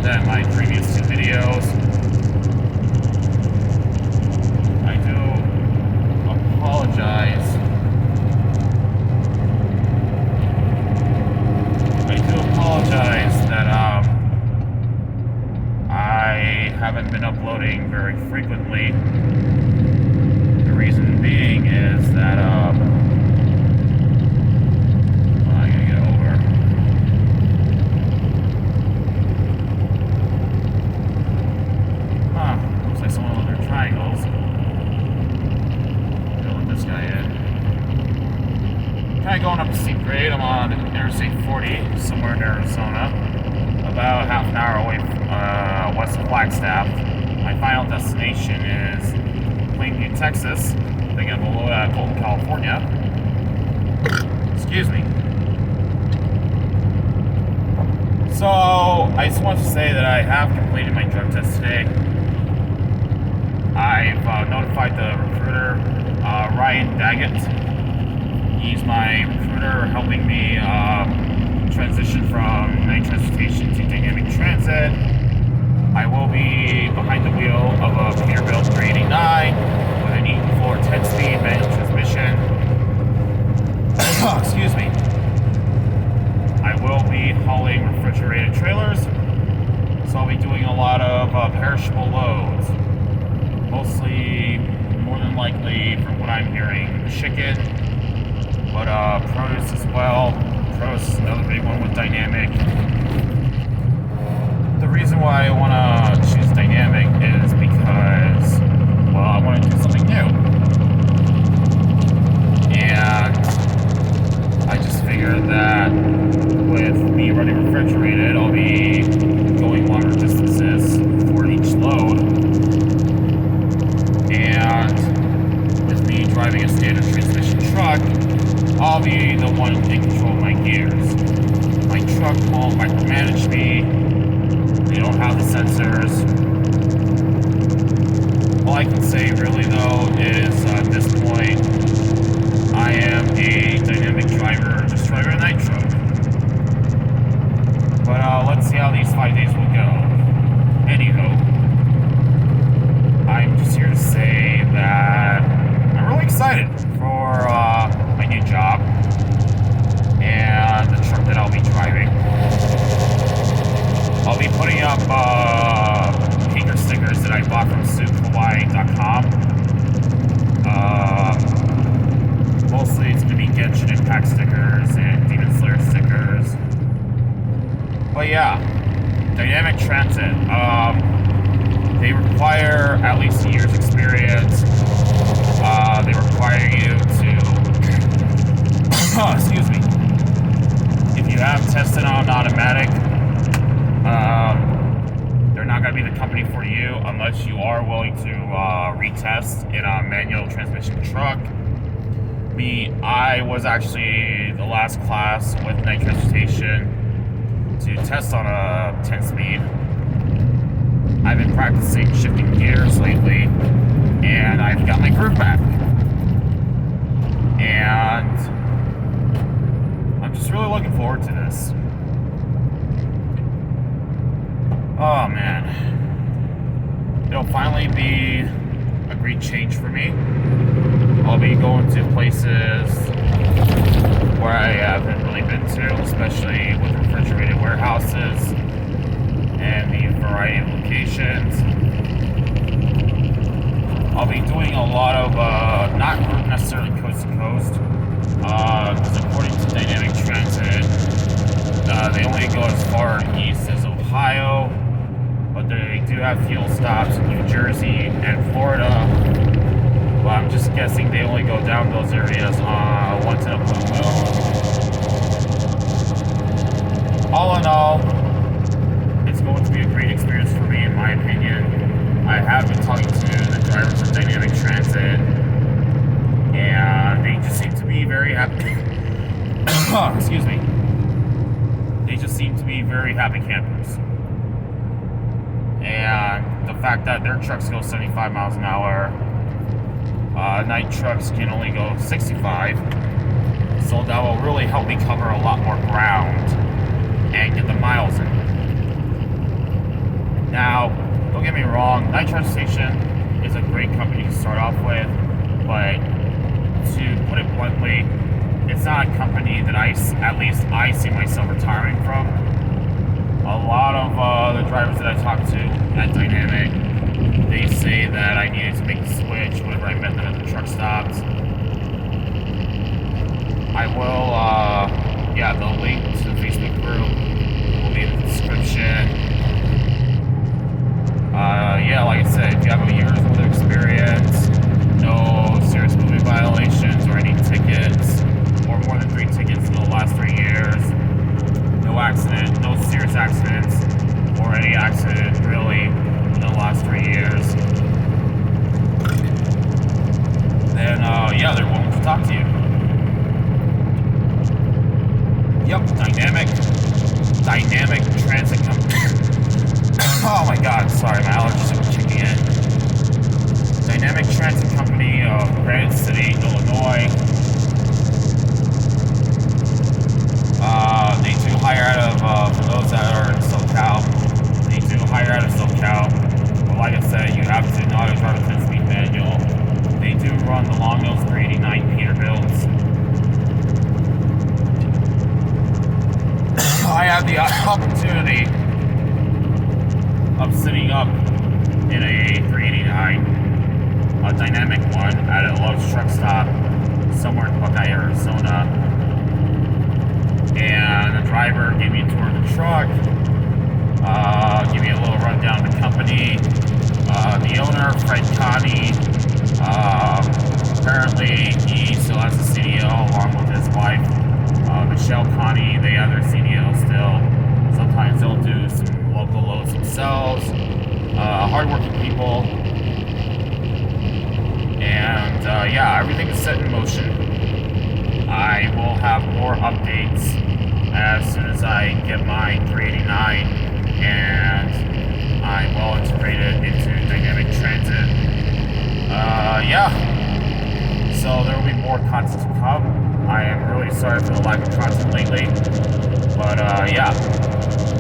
mentioned that in my previous two videos. I do apologize. That I haven't been uploading very frequently. The reason being is that I gotta get over. Looks like someone with their triangles. Gonna let this guy in. Kind of going up a steep grade. I'm on Interstate 40, somewhere in Arizona, about half an hour away from west of Flagstaff. My final destination is Plainview, Texas. Thinking of below that, Colton, California. Excuse me. So, I just want to say that I have completed my drug test today. I've notified the recruiter, Ryan Daggett. He's my recruiter helping me transition from night transportation to dynamic transit. I will be behind the wheel of a Peterbilt 389 with an 8-4 10-speed manual transmission. Excuse me. I will be hauling refrigerated trailers, so I'll be doing a lot of perishable loads. Mostly, more than likely, from what I'm hearing, chicken. But produce as well. Produce is another big one with dynamic. The reason why I want to choose dynamic is because, well, I want to do something new. And I just figured that with me running refrigerated, I'll be going longer distances for each load. And with me driving a standard transmission truck, I'll be the one in control of my gears. My truck won't micromanage me. They don't have the sensors. All I can say really though is at this point, I am a dynamic driver, just driving a night truck. But let's see how these 5 days will go. Anywho, I'm just here to say that I'm really excited for my new job and the truck that I'll be driving. I'll be putting up Hanger stickers that I bought from SoupHawaii.com. Mostly it's going to be Genshin Impact stickers and Demon Slayer stickers. But yeah, dynamic transit. They require at least a year's experience. They require you to, excuse me, if you have tested on automatic, they're not going to be the company for you unless you are willing to retest in a manual transmission truck. I was actually the last class with night transportation to test on a 10-speed. I've been practicing shifting gears lately, and I've got my groove back. And I'm just really looking forward to this. Oh man. It'll finally be a great change for me. I'll be going to places where I haven't really been to, especially with refrigerated warehouses and the variety of locations. I'll be doing a lot of, not necessarily coast to coast, because according to Dynamic Transit, they only go as far east as Ohio, but they do have fuel stops in New Jersey and Florida. But I'm just guessing they only go down those areas once in a blue moon. All in all, it's going to be a great experience for me, in my opinion. I have been talking to the drivers of Dynamic Transit, and they just seem to be very happy. Excuse me. They just seem to be very happy campers. And the fact that their trucks go 75 miles an hour, night trucks can only go 65, so that will really help me cover a lot more ground and get the miles in. wrong, Night Transportation is a great company to start off with, but to put it bluntly, it's not a company that at least I see myself retiring from. A lot of the drivers that I talk to at Dynamic, they say that I needed to make the switch whenever I met them at the truck stops. I will, yeah, the link to the Facebook group will be in the description. Yeah, like I said, if you have a year's worth of experience, no serious moving violations or any tickets, or more than 3 tickets in the last 3 years, no serious accidents, or any accident really in the last 3 years, then yeah, they're willing to talk to you. Yep, Dynamic Transit Company. Oh my god, sorry, my allergies are kicking in. Dynamic Transit Company of Granite City, Illinois. They do hire out of, for those that are in SoCal, they do hire out of SoCal. But like I said, you have to know how to drive a 10-speed manual. They do run the long nose 389 Peterbilts. I had the opportunity of sitting up in a 389, a Dynamic one, at a Love's truck stop somewhere in Buckeye, Arizona. And the driver gave me a tour of the truck, gave me a little rundown of the company. The owner, Fred Connie, apparently he still has a CDL along with his wife, Michelle Connie. They have their CDL still. Sometimes they'll do some local loads themselves. Hardworking people. And yeah, everything is set in motion. I will have more updates as soon as I get my 389 and I'm well integrated into Dynamic Transit. Yeah, so there will be more content to come. I am really sorry for the lack of content lately, but yeah,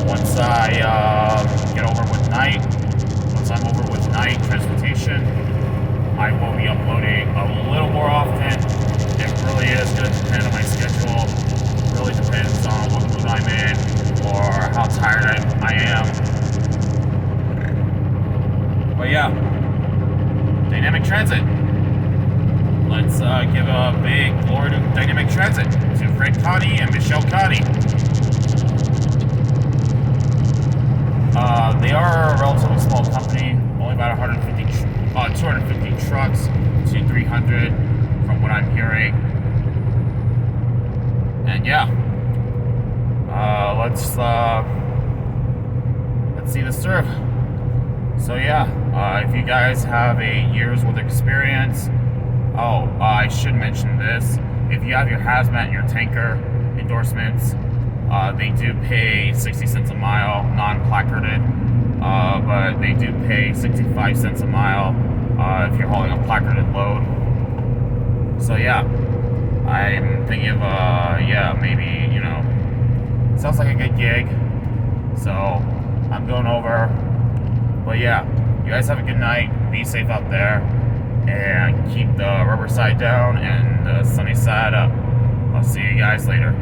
once I get over with once I'm over with Night Transportation, I will be uploading a little more often. It really is going to depend on my schedule. It really depends on what mood I'm in or how tired I am. But yeah, Dynamic Transit. Let's give a big glory to Dynamic Transit, to Fred Connie and Michelle Connie. They are a relatively small company, only about 250 trucks to 300 from what I'm hearing. And yeah, let's see this through. So yeah, if you guys have a year's worth of experience, I should mention this. If you have your hazmat and your tanker endorsements, they do pay 60 cents a mile, non-placarded, but they do pay 65 cents a mile if you're hauling a placarded load. So yeah, I'm thinking of, yeah, maybe, you know, sounds like a good gig, so I'm going over. But yeah, you guys have a good night, be safe out there, and keep the rubber side down and the sunny side up. I'll see you guys later.